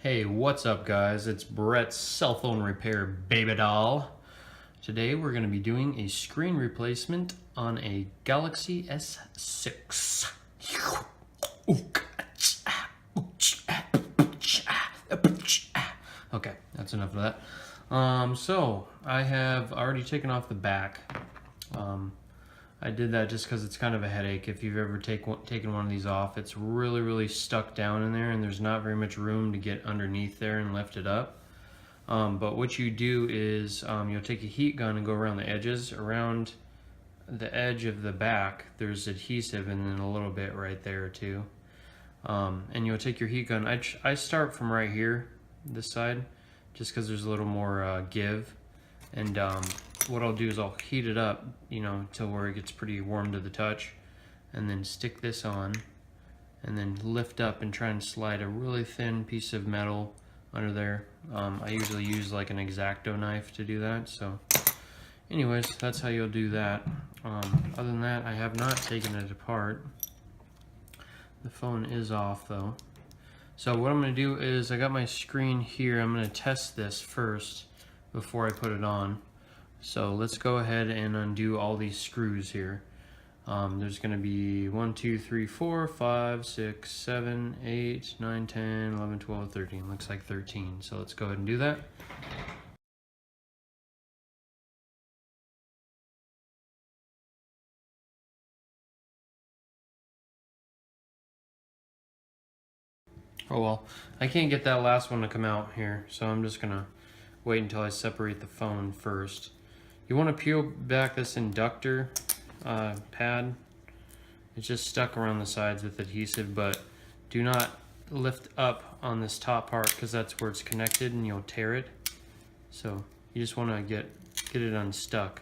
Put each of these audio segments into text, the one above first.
Hey, what's up guys? It's Brett's cell phone repair baby doll. Today we're going to be doing a screen replacement on a Galaxy S6. Okay, that's enough of that. So I have already taken off the back. I did that just because it's kind of a headache. If you've ever taken one of these off, it's really stuck down in there and there's not very much room to get underneath there and lift it up. But what you do is you'll take a heat gun and go around the edges. Around the edge of the back, there's adhesive and then a little bit right there too. And you'll take your heat gun. I start from right here, this side, just because there's a little more give. And what I'll do is I'll heat it up, till where it gets pretty warm to the touch, and then stick this on, and then lift up and try and slide a really thin piece of metal under there. I usually use like an X-Acto knife to do that. So anyways, that's how you'll do that. Other than that, I have not taken it apart. The phone is off though. So what I'm going to do is I got my screen here. I'm going to test this first before I put it on. So let's go ahead and undo all these screws here. There's going to be 1, 2, 3, 4, 5, 6, 7, 8, 9, 10, 11, 12, 13. Looks like 13. So let's go ahead and do that. Oh well, I can't get that last one to come out here, so I'm just gonna wait until I separate the phone first. You want to peel back this inductor pad. It's just stuck around the sides with adhesive, but do not lift up on this top part because that's where it's connected and you'll tear it. So you just want to get it unstuck,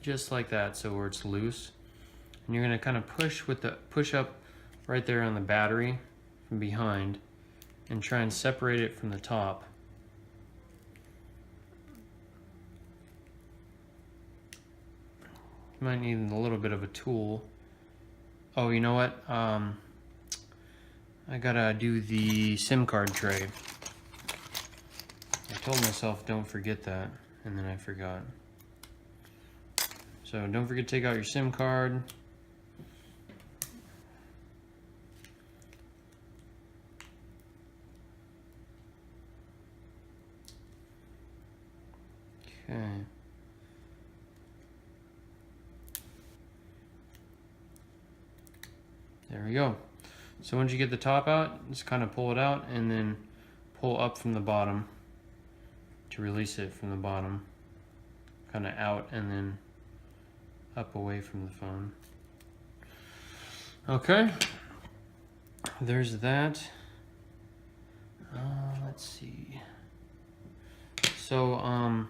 just like that, so where it's loose. And you're gonna kind of push up right there on the battery from behind and try and separate it from the top. You might need a little bit of a tool. Oh, you know what? I gotta do the SIM card tray. I told myself don't forget that, and then I forgot. So don't forget to take out your SIM card. Okay. There we go. So once you get the top out, just kind of pull it out and then pull up from the bottom to release it from the bottom. Kind of out and then up away from the phone. Okay. There's that. Let's see. So I'm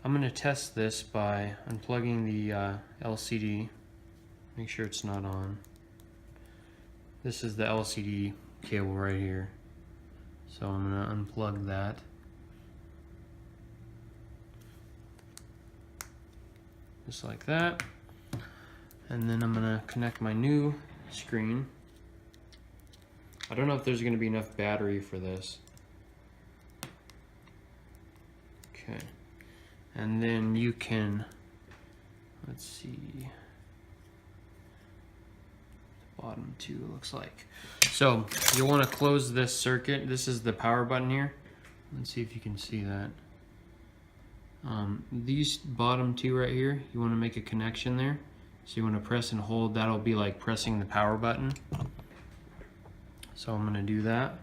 going to test this by unplugging the LCD. Make sure it's not on. This is the LCD cable right here. So I'm going to unplug that. Just like that. And then I'm going to connect my new screen. I don't know if there's going to be enough battery for this. Okay. And then you can, let's see, bottom two looks like. So you'll want to close this circuit. This is the power button here. Let's see if you can see that. These bottom two right here, you want to make a connection there. So you want to press and hold. That'll be like pressing the power button. So I'm going to do that.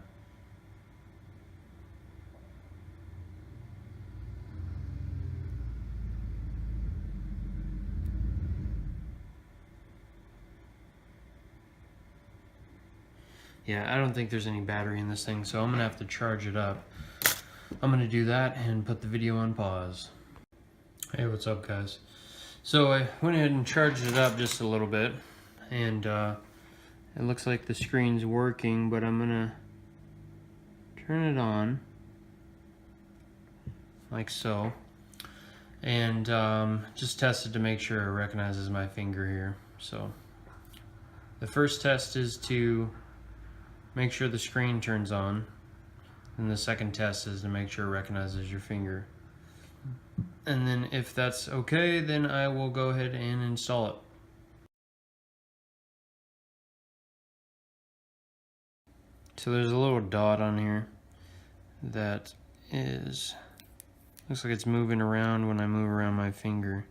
Yeah, I don't think there's any battery in this thing, so I'm gonna have to charge it up. I'm gonna do that and put the video on pause. Hey, what's up guys? So I went ahead and charged it up just a little bit, and it looks like the screen's working, but I'm gonna turn it on, like so, and just test it to make sure it recognizes my finger here. So the first test is to make sure the screen turns on. And the second test is to make sure it recognizes your finger. And then if that's okay, then I will go ahead and install it. So there's a little dot on here that looks like it's moving around when I move around my finger.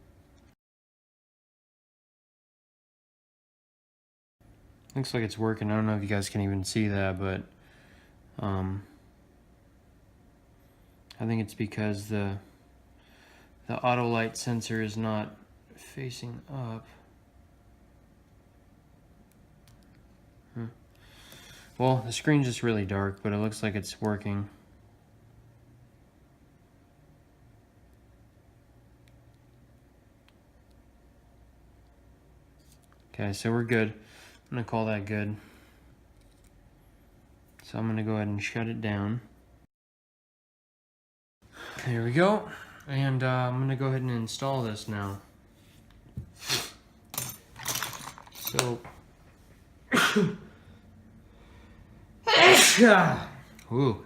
Looks like it's working. I don't know if you guys can even see that, but I think it's because the auto light sensor is not facing up. Well, the screen's just really dark, but it looks like it's working. Okay, so we're good. I'm gonna call that good. So I'm gonna go ahead and shut it down. There we go. And I'm gonna go ahead and install this now. So, ooh.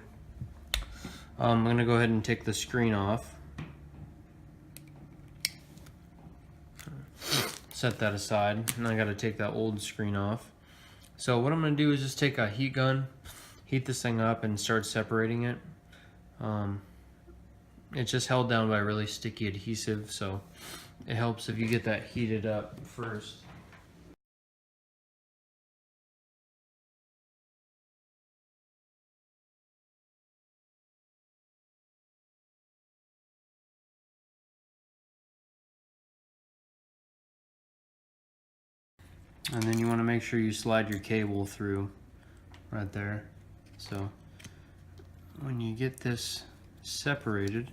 I'm gonna go ahead and take the screen off. Set that aside, and I gotta take that old screen off. So what I'm gonna do is just take a heat gun, heat this thing up, and start separating it. It's just held down by really sticky adhesive, so it helps if you get that heated up first. And then you want to make sure you slide your cable through right there. So when you get this separated,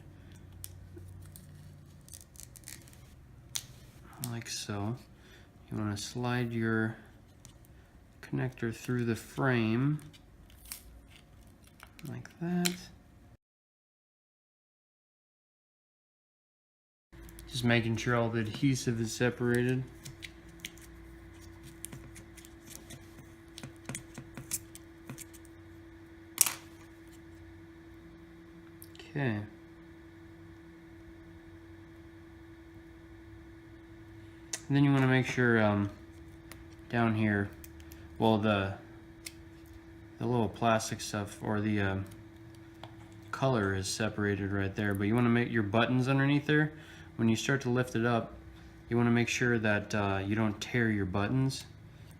like so, you want to slide your connector through the frame like that. Just making sure all the adhesive is separated. Okay. And then you want to make sure down here, well, the little plastic stuff or the color is separated right there, but you want to make your buttons underneath there. When you start to lift it up, you want to make sure that you don't tear your buttons.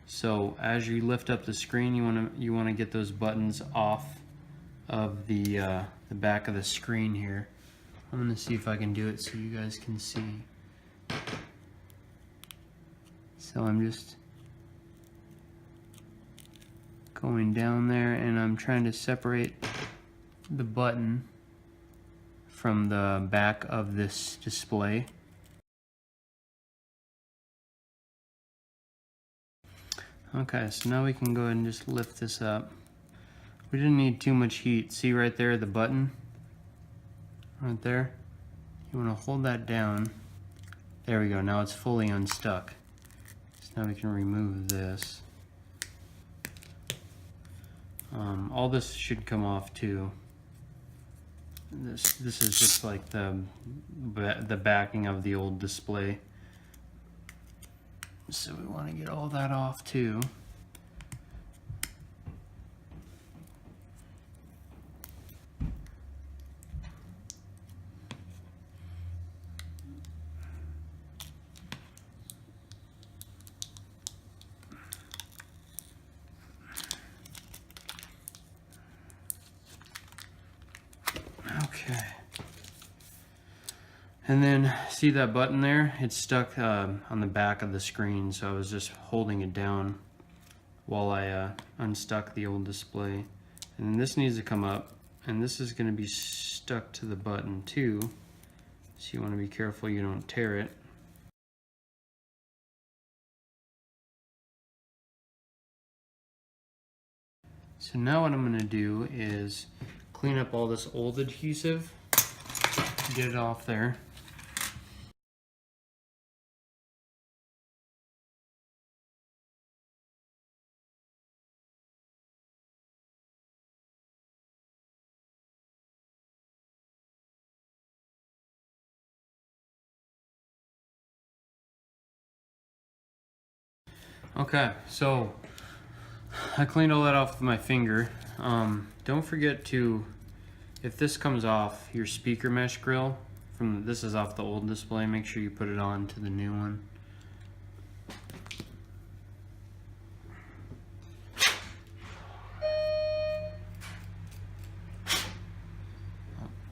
So as you lift up the screen, you want to get those buttons off of the back of the screen here. I'm gonna see if I can do it so you guys can see. So I'm just going down there and I'm trying to separate the button from the back of this display. Okay, so now we can go ahead and just lift this up. We didn't need too much heat. See right there, the button? Right there? You want to hold that down. There we go, now it's fully unstuck. So now we can remove this. All this should come off too. This is just like the backing of the old display. So we want to get all that off too. Okay. And then see that button there? It's stuck on the back of the screen, so I was just holding it down while I unstuck the old display. And this needs to come up, and this is going to be stuck to the button too, so you want to be careful you don't tear it. So now what I'm going to do is clean up all this old adhesive, get it off there. Okay, so I cleaned all that off with my finger. Don't forget to, if this comes off your speaker mesh grill, this is off the old display, make sure you put it on to the new one.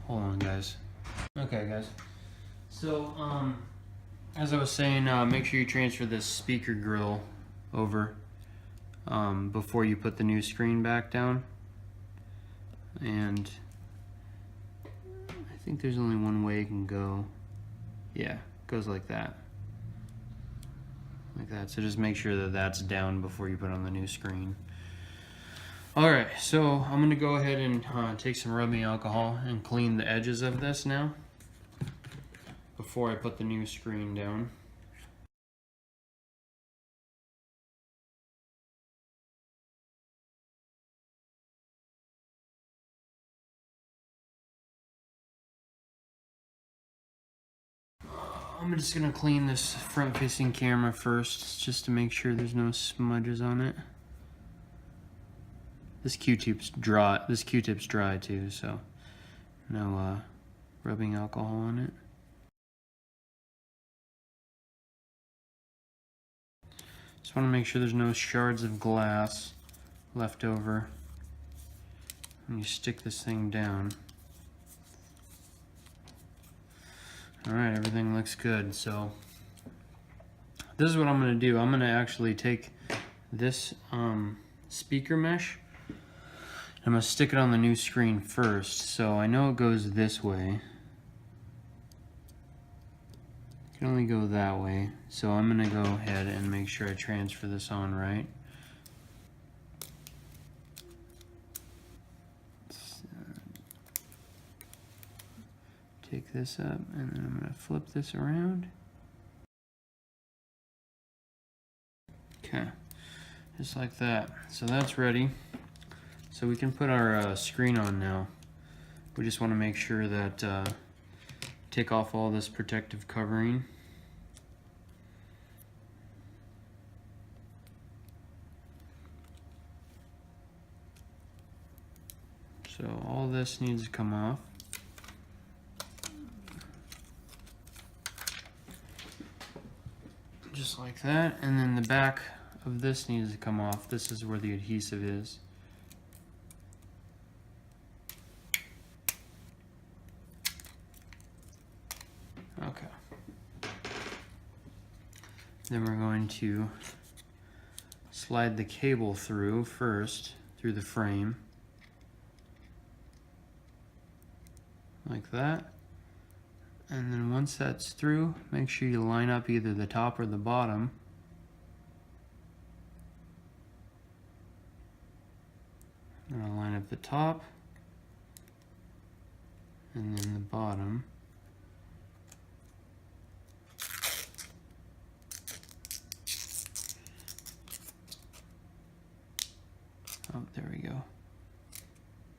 Hold on, guys. Okay, guys. So, as I was saying, make sure you transfer this speaker grill over before you put the new screen back down. And I think there's only one way it can go. Yeah, it goes like that. Like that. So just make sure that that's down before you put on the new screen. Alright, so I'm going to go ahead and take some rubbing alcohol and clean the edges of this now before I put the new screen down. I'm just going to clean this front-facing camera first just to make sure there's no smudges on it. This Q-tip's dry. This Q-tip's dry too, so no rubbing alcohol on it. Just want to make sure there's no shards of glass left over when you stick this thing down. Alright, everything looks good. So this is what I'm going to do. I'm going to actually take this speaker mesh. I'm going to stick it on the new screen first. So I know it goes this way. It can only go that way. So I'm going to go ahead and make sure I transfer this on right. Take this up and then I'm going to flip this around. Okay, just like that. So that's ready. So we can put our screen on now. We just want to make sure that take off all this protective covering. So all this needs to come off. Just like that, and then the back of this needs to come off. This is where the adhesive is. Okay. Then we're going to slide the cable through first, through the frame. Like that. And then once that's through, make sure you line up either the top or the bottom. I'm going to line up the top and then the bottom. Oh, there we go.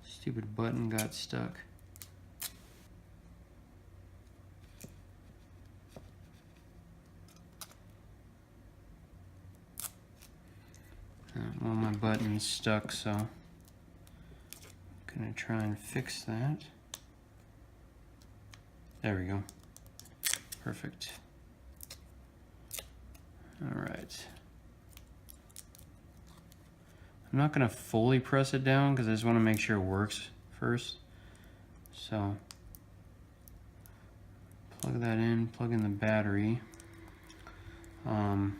Stupid button got stuck. Well, my button's stuck, so I'm gonna try and fix that. There we go. Perfect. All right. I'm not gonna fully press it down because I just want to make sure it works first. So plug that in, plug in the battery. I'm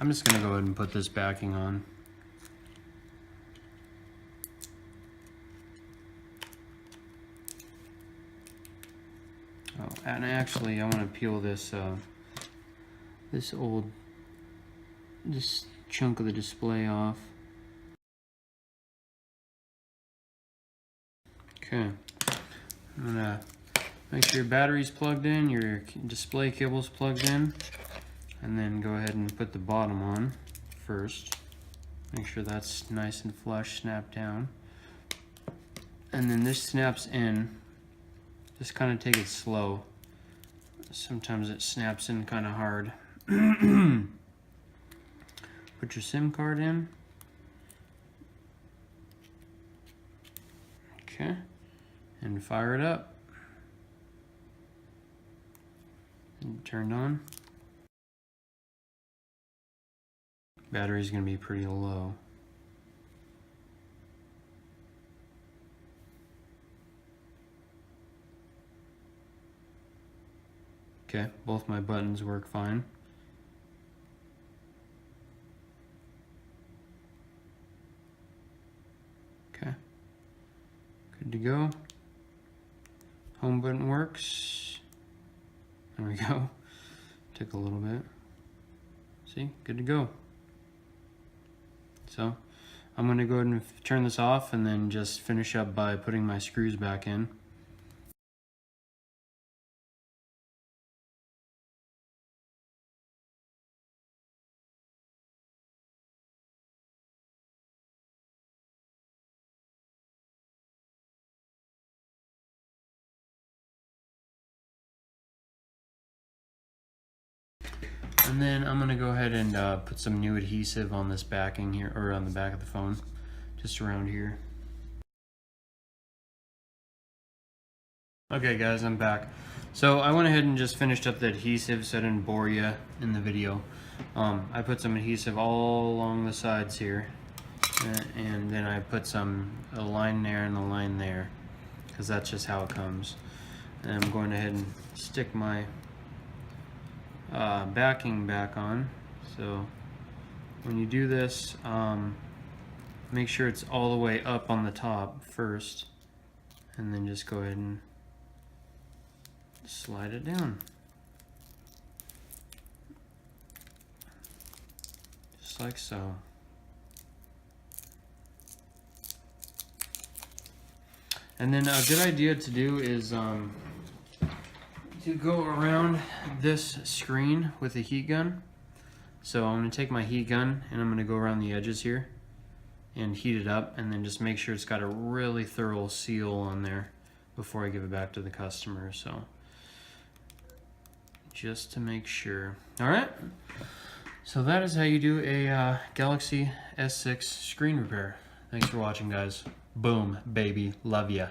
just gonna go ahead and put this backing on. Oh, and actually, I want to peel this this chunk of the display off. Okay, I'm gonna make sure your battery's plugged in, your display cable's plugged in, and then go ahead and put the bottom on first. Make sure that's nice and flush, snap down. And then this snaps in. Just kind of take it slow. Sometimes it snaps in kind of hard. Put your SIM card in. Okay, and fire it up. And turned on. Battery's gonna be pretty low. Okay, both my buttons work fine. Okay, good to go. Home button works. There we go. Took a little bit. See, good to go. So I'm gonna go ahead and turn this off and then just finish up by putting my screws back in. And then I'm gonna go ahead and put some new adhesive on this backing here, or on the back of the phone, just around here. Okay guys, I'm back. So I went ahead and just finished up the adhesive so I didn't bore you in the video. I put some adhesive all along the sides here, and then I put a line there and a line there, because that's just how it comes. And I'm going ahead and stick my backing back on. So when you do this, make sure it's all the way up on the top first, and then just go ahead and slide it down. Just like so. And then a good idea to do is to go around this screen with a heat gun. So I'm going to take my heat gun and I'm going to go around the edges here and heat it up, and then just make sure it's got a really thorough seal on there before I give it back to the customer. So just to make sure. Alright, so that is how you do a Galaxy S6 screen repair. Thanks for watching, guys. Boom, baby. Love ya.